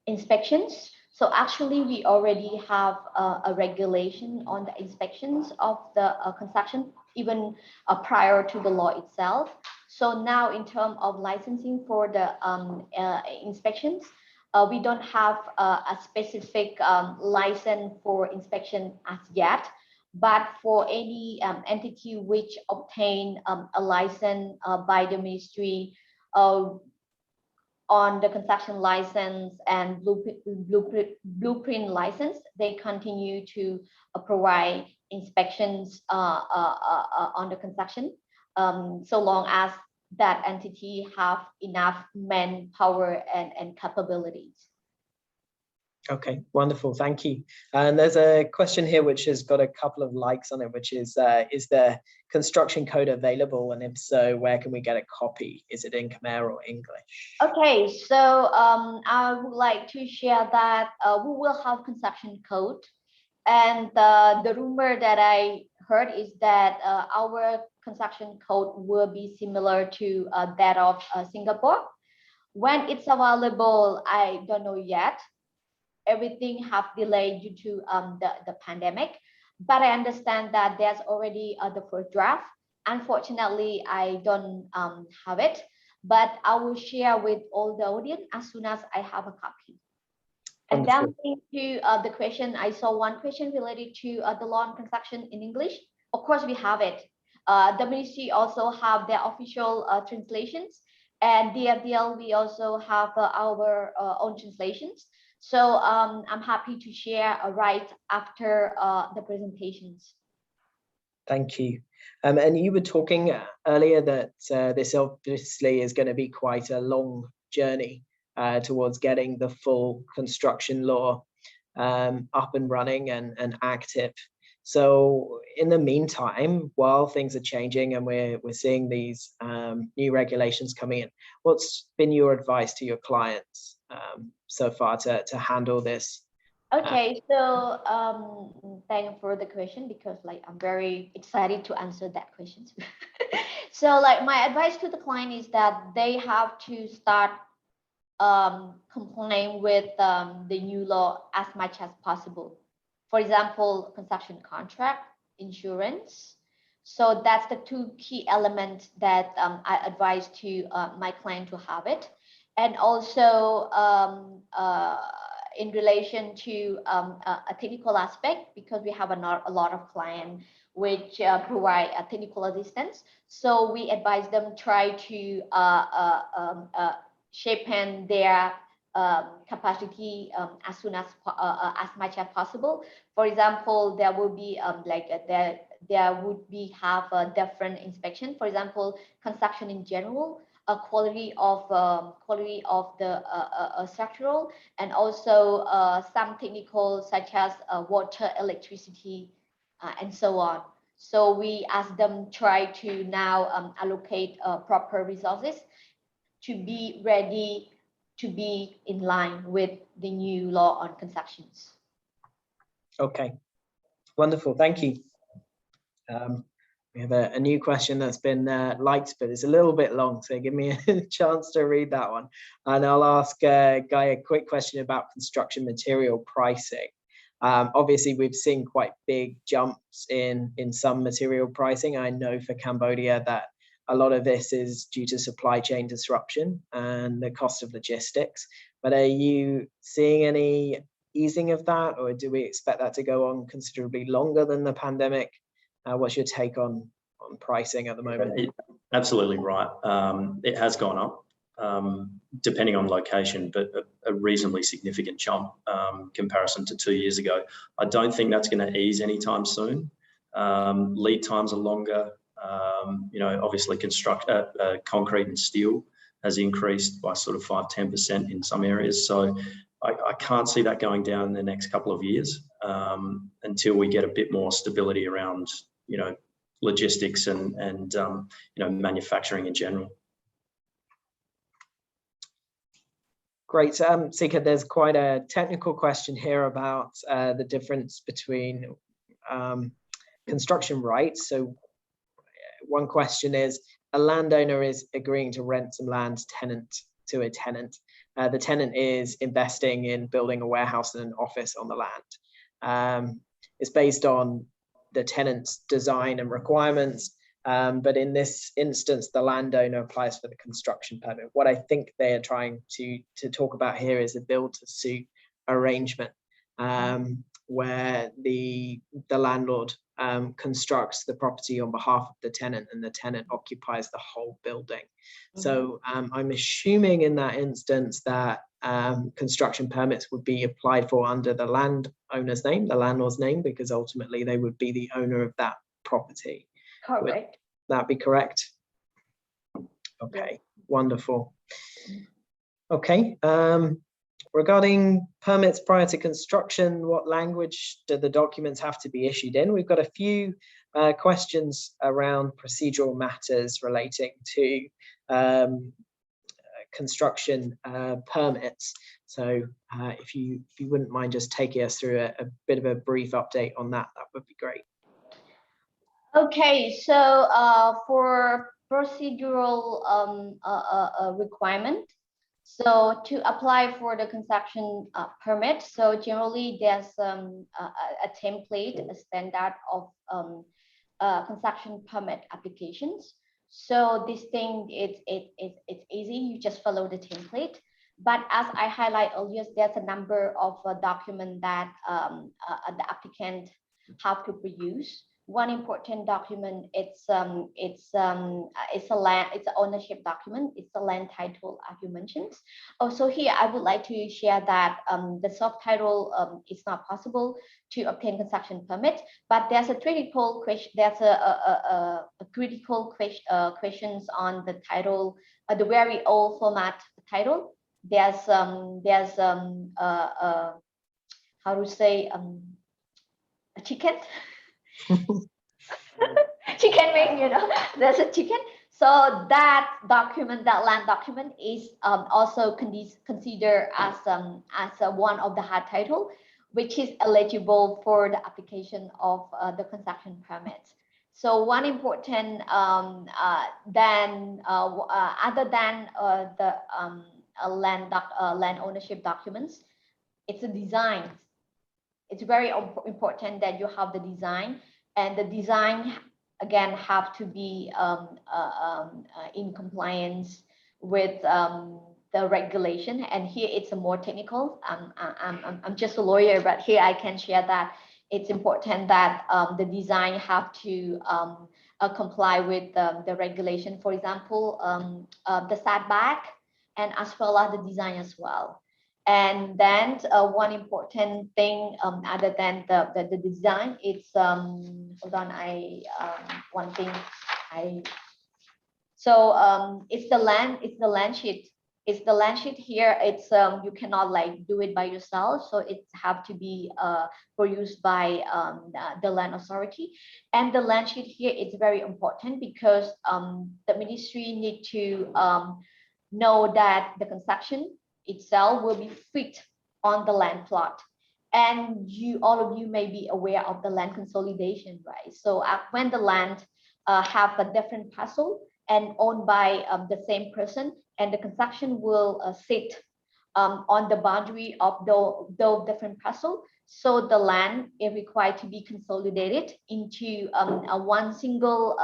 inspections, so actually we already have a regulation on the inspections of the construction, even prior to the law itself. So now in terms of licensing for the inspections, we don't have a specific license for inspection as yet, but for any entity which obtain a license by the ministry on the construction license and blueprint license, they continue to provide inspections on the construction, so long as that entity have enough manpower and capabilities. Okay, wonderful, thank you. And there's a question here which has got a couple of likes on it, which is the construction code available? And if so, where can we get a copy? Is it in Khmer or English? Okay, so I would like to share that we will have construction code. And the rumor that I heard is that our construction code will be similar to that of Singapore. When it's available, I don't know yet. Everything have delayed due to the pandemic, but I understand that there's already the first draft. Unfortunately, I don't have it, but I will share with all the audience as soon as I have a copy. And then to the question, I saw one question related to the law on construction in English. Of course, we have it. The ministry also have their official translations, and DFDL, we also have our own translations. So I'm happy to share right after the presentations. Thank you. And you were talking earlier that this obviously is going to be quite a long journey towards getting the full construction law up and running and active. So in the meantime, while things are changing and we're seeing these new regulations coming in, what's been your advice to your clients so far to handle this? Okay, so thank you for the question, because I'm very excited to answer that question. So my advice to the client is that they have to start complying with the new law as much as possible. For example, construction contract, insurance. So that's the two key elements that I advise to my client to have it. And also in relation to a technical aspect, because we have a lot of clients which provide a technical assistance. So we advise them try to shape their capacity as soon as much as possible. For example, there will be there would be have a different inspection. For example, construction in general, quality of the structural, and also some technical such as water, electricity, and so on. So we ask them try to now allocate proper resources to be ready to be in line with the new law on constructions. Okay, wonderful, thank you. We have a new question that's been liked, but it's a little bit long, so give me a chance to read that one. And I'll ask Guy a quick question about construction material pricing. Obviously, we've seen quite big jumps in some material pricing. I know for Cambodia that a lot of this is due to supply chain disruption and the cost of logistics. But are you seeing any easing of that, or do we expect that to go on considerably longer than the pandemic? What's your take on pricing at the moment? Absolutely right. It has gone up, depending on location, but a reasonably significant jump comparison to 2 years ago. I don't think that's going to ease anytime soon. Lead times are longer. You know, obviously concrete and steel has increased by sort of 5–10% in some areas. So I can't see that going down in the next couple of years until we get a bit more stability around, you know, logistics and you know, manufacturing in general. Great. Sika, there's quite a technical question here about the difference between construction rights. So one question is, a landowner is agreeing to rent some land to a tenant. The tenant is investing in building a warehouse and an office on the land. It's based on the tenant's design and requirements, but in this instance, the landowner applies for the construction permit. What I think they are trying to talk about here is a build-to-suit arrangement, where the landlord constructs the property on behalf of the tenant, and the tenant occupies the whole building. So I'm assuming in that instance that construction permits would be applied for under the landowner's name, the landlord's name, because ultimately they would be the owner of that property. Correct. Would that be correct? Okay, wonderful. Okay. Regarding permits prior to construction, what language do the documents have to be issued in? We've got a few questions around procedural matters relating to construction permits. So if you wouldn't mind just taking us through a bit of a brief update on that, that would be great. Okay, so for procedural requirement, so to apply for the construction permit, so generally there's a template, a standard of construction permit applications. So this thing, it's easy, you just follow the template. But as I highlight earlier, there's a number of documents that the applicant have to produce. One important document, it's an ownership document. It's a land title, as you mentioned. Also here, I would like to share that the soft title is not possible to obtain construction permit, but there's a critical question. There's a critical questions on the title, the very old format title. There's how to say a chicken. Chicken wing, you know, there's a chicken. So that document, that land document, is also considered as one of the hard title, which is eligible for the application of the construction permit. So one important other than the land ownership documents, it's a design. It's very important that you have the design, and the design again have to be in compliance with the regulation. And here it's a more technical. I'm just a lawyer, but here I can share that it's important that the design have to comply with the regulation. For example, the setback, and as well as the design as well. And then one important thing, other than the design, it's hold on, one thing it's the land sheet. It's the land sheet here. It's you cannot like do it by yourself, so it have to be produced by the land authority. And the land sheet here is very important because the ministry need to know that the construction itself will be fit on the land plot. And all of you may be aware of the land consolidation, right? So when the land have a different parcel and owned by the same person, and the construction will sit on the boundary of those different parcels, so the land is required to be consolidated into one single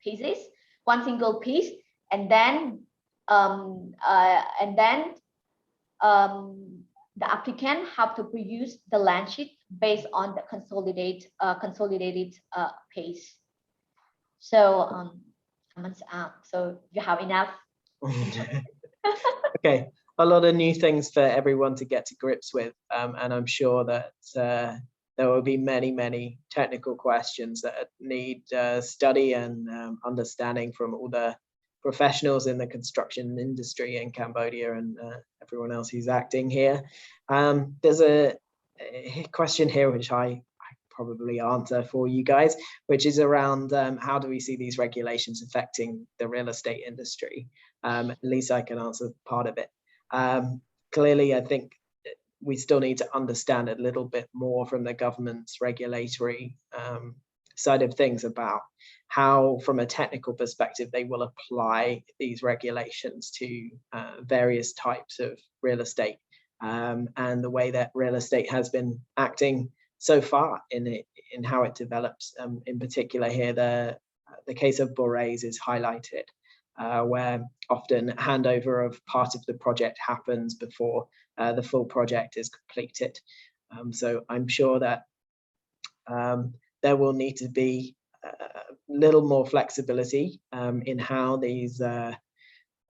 piece, the applicant have to produce the land sheet based on the consolidated pace. So so you have enough. Okay, a lot of new things for everyone to get to grips with, and I'm sure that there will be many technical questions that need study and understanding from all the professionals in the construction industry in Cambodia and everyone else who's acting here. There's a question here which I probably answer for you guys, which is around how do we see these regulations affecting the real estate industry? At least I can answer part of it. Clearly, I think we still need to understand a little bit more from the government's regulatory side of things about how, from a technical perspective, they will apply these regulations to various types of real estate, and the way that real estate has been acting so far in how it develops. In particular here, the case of Borés is highlighted, where often handover of part of the project happens before the full project is completed. So I'm sure that there will need to be a little more flexibility in how these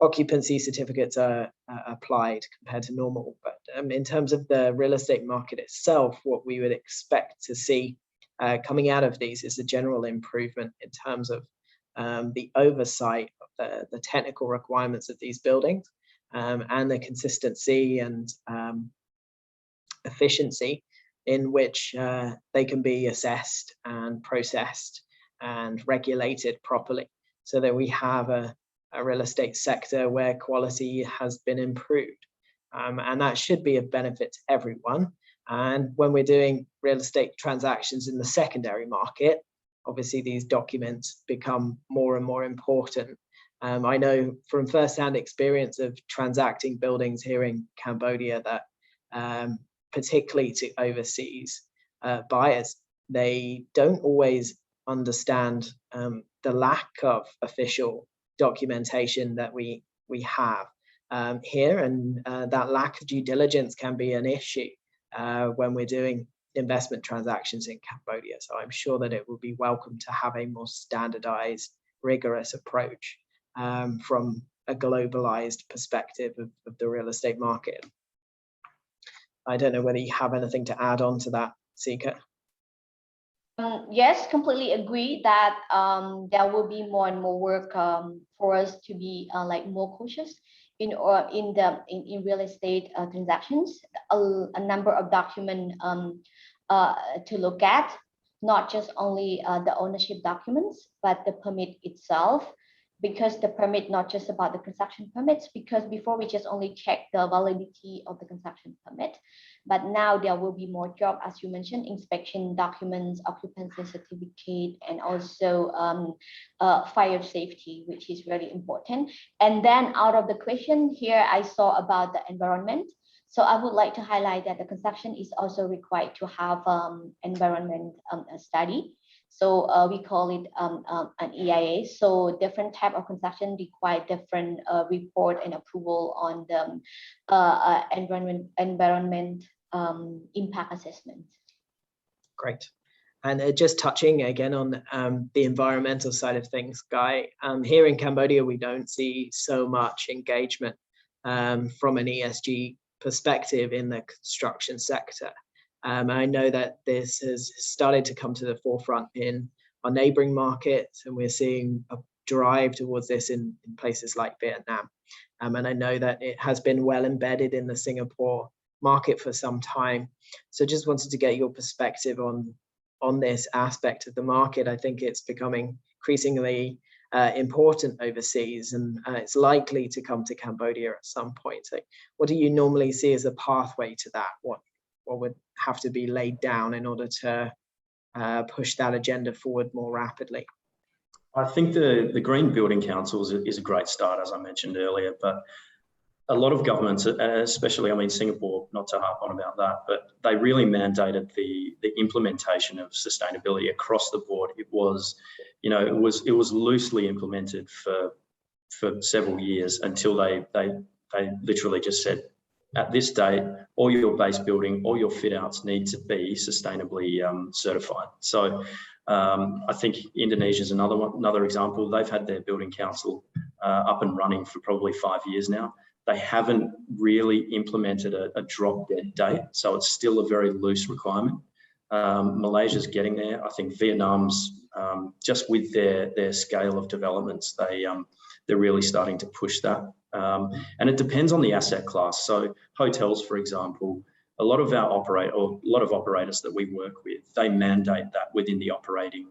occupancy certificates are applied compared to normal. But in terms of the real estate market itself, what we would expect to see coming out of these is a general improvement in terms of the oversight of the technical requirements of these buildings, and the consistency and efficiency in which they can be assessed and processed and regulated properly, so that we have a real estate sector where quality has been improved. And that should be of benefit to everyone. And when we're doing real estate transactions in the secondary market, obviously these documents become more and more important. I know from firsthand experience of transacting buildings here in Cambodia that particularly to overseas buyers, they don't always understand the lack of official documentation that we have here, and that lack of due diligence can be an issue when we're doing investment transactions in Cambodia. So I'm sure that it will be welcome to have a more standardized, rigorous approach from a globalized perspective of the real estate market. I don't know whether you have anything to add on to that, Sika. Yes, completely agree that there will be more and more work for us to be like more cautious in real estate transactions. A number of documents to look at, not just only the ownership documents, but the permit itself, because the permit not just about the construction permits, because before we just only check the validity of the construction permit, but now there will be more job, as you mentioned, inspection documents, occupancy certificate, and also fire safety, which is really important. And then out of the question here, I saw about the environment. So I would like to highlight that the construction is also required to have environment study. So we call it an EIA. So different type of construction require different report and approval on the environment impact assessment. Great. And just touching again on the environmental side of things, Guy, here in Cambodia, we don't see so much engagement from an ESG perspective in the construction sector. I know that this has started to come to the forefront in our neighboring markets, and we're seeing a drive towards this in places like Vietnam. And I know that it has been well embedded in the Singapore market for some time. So just wanted to get your perspective on this aspect of the market. I think it's becoming increasingly important overseas, and it's likely to come to Cambodia at some point. So what do you normally see as a pathway to that? What would have to be laid down in order to push that agenda forward more rapidly? I think the Green Building Council is a great start, as I mentioned earlier, but a lot of governments, especially, I mean, Singapore, not to harp on about that, but they really mandated the implementation of sustainability across the board. It was, you know, it was loosely implemented for several years until they literally just said, at this date, all your base building, all your fit outs need to be sustainably certified. So I think Indonesia is another example. They've had their building council up and running for probably 5 years now. They haven't really implemented a drop dead date, so it's still a very loose requirement. Malaysia's getting there. I think Vietnam's just with their scale of developments, they're really starting to push that. And it depends on the asset class. So hotels, for example, a lot of operators that we work with, they mandate that within the operating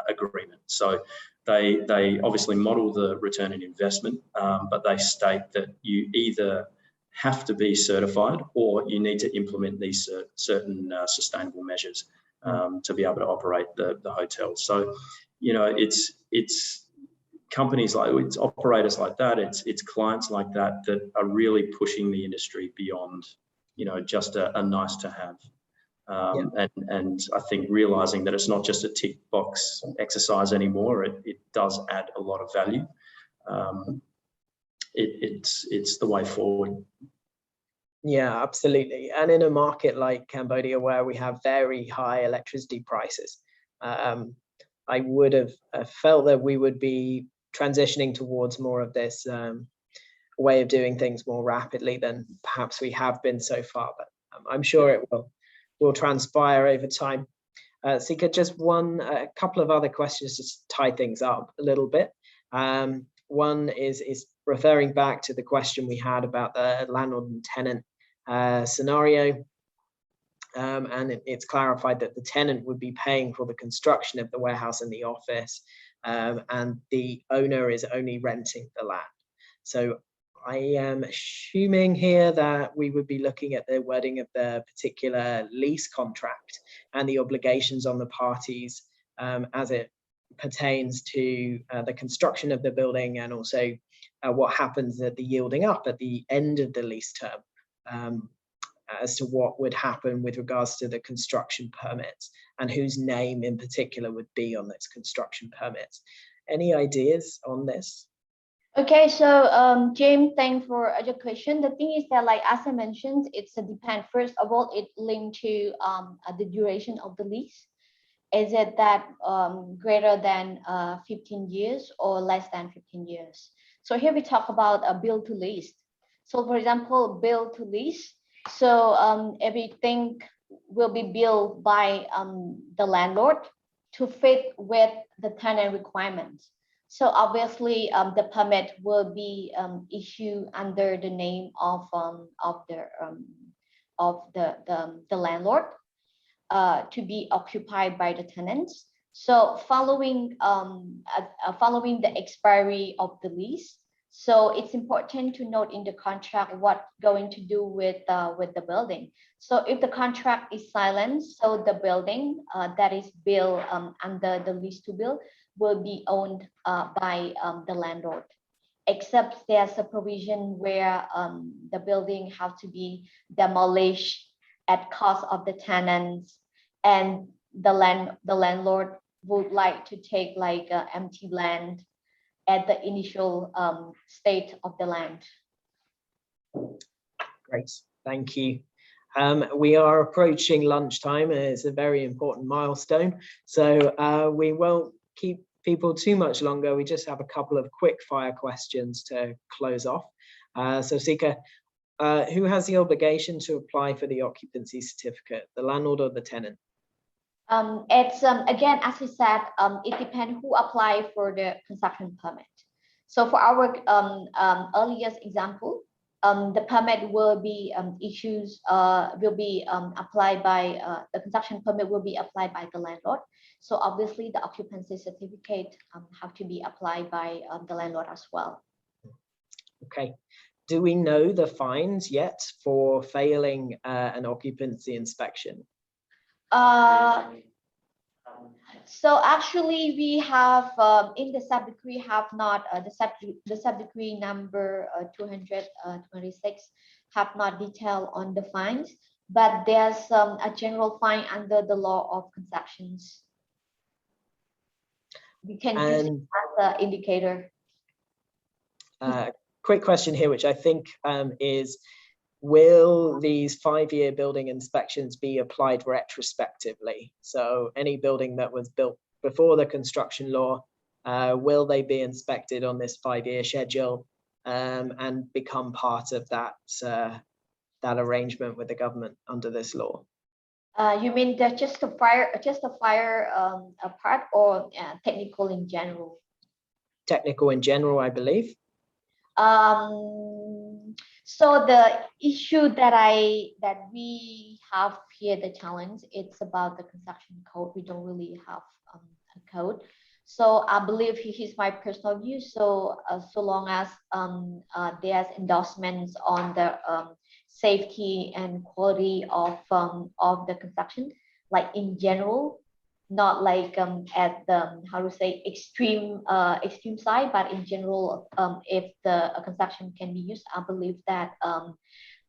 agreement. So they obviously model the return on investment, but they state that you either have to be certified or you need to implement these certain sustainable measures to be able to operate the hotel. So, you know, it's companies like, it's operators like that, it's clients like that that are really pushing the industry beyond, you know, just a nice to have. And I think realizing that it's not just a tick box exercise anymore, it does add a lot of value. It's the way forward. Yeah, absolutely. And in a market like Cambodia, where we have very high electricity prices, I would have felt that we would be transitioning towards more of this way of doing things more rapidly than perhaps we have been so far. But I'm sure it will transpire over time. Sika, just a couple of other questions to tie things up a little bit. One is referring back to the question we had about the landlord and tenant scenario. And it's clarified that the tenant would be paying for the construction of the warehouse and the office, and the owner is only renting the land. So I am assuming here that we would be looking at the wording of the particular lease contract and the obligations on the parties as it pertains to the construction of the building, and also what happens at the yielding up at the end of the lease term, as to what would happen with regards to the construction permits and whose name in particular would be on those construction permits. Any ideas on this? Okay, so James, thanks for your question. The thing is that, like as I mentioned, it's a depend. First of all, it linked to the duration of the lease. Is it that greater than 15 years or less than 15 years? So here we talk about a build to lease. So for example, build to lease. So everything will be built by the landlord to fit with the tenant requirements. So obviously, the permit will be issued under the name of the landlord to be occupied by the tenants. So following the expiry of the lease, so it's important to note in the contract what going to do with the building. So if the contract is silent, so the building that is built under the lease to build will be owned by the landlord, except there's a provision where the building have to be demolished at cost of the tenants, and the landlord would like to take like empty land at the initial state of the land. Great, thank you. We are approaching lunchtime, and it's a very important milestone. So we won't keep people too much longer. We just have a couple of quick fire questions to close off. So Sika, who has the obligation to apply for the occupancy certificate, the landlord or the tenant? It's again, as we said, it depends who apply for the construction permit. So for our earliest example, the permit will be applied by the construction permit will be applied by the landlord. So obviously, the occupancy certificate have to be applied by the landlord as well. Okay. Do we know the fines yet for failing an occupancy inspection? So actually, we have in the sub decree have not the sub decree number 226 have not detailed on the fines, but there's a general fine under the law of concessions. We can use it as an indicator. Quick question here, which I think is will these 5-year building inspections be applied retrospectively? So any building that was built before the construction law, will they be inspected on this 5-year schedule and become part of that arrangement with the government under this law? You mean that just the fire part, or technical in general? Technical in general, I believe. So the issue that we have here, the challenge, it's about the construction code. We don't really have a code. So I believe here's my personal view. So so long as there's endorsements on the safety and quality of the construction, like in general, not like at the extreme side, but in general, if the construction can be used, I believe that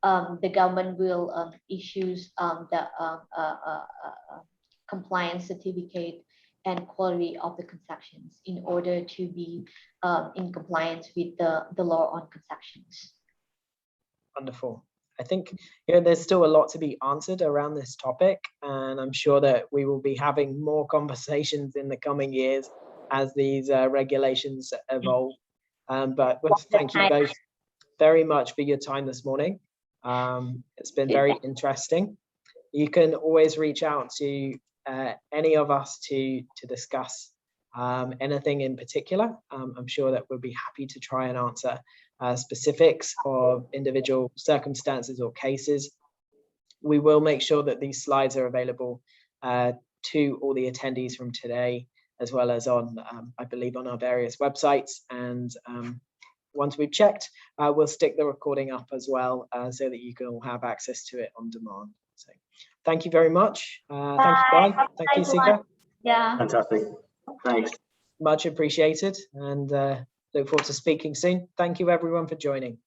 the government will issue the compliance certificate and quality of the constructions in order to be in compliance with the law on constructions. Wonderful. I think there's still a lot to be answered around this topic, and I'm sure that we will be having more conversations in the coming years as these regulations evolve. But thank you both very much for your time this morning. It's been very interesting. You can always reach out to any of us to discuss anything in particular. I'm sure that we'll be happy to try and answer specifics of individual circumstances or cases. We will make sure that these slides are available to all the attendees from today, as well as on, I believe, on our various websites. And once we've checked, we'll stick the recording up as well, so that you can all have access to it on demand. So thank you very much. Thank you, Guy. Thank you, Sika. Yeah. Fantastic. Thanks. Much appreciated, and look forward to speaking soon. Thank you, everyone, for joining.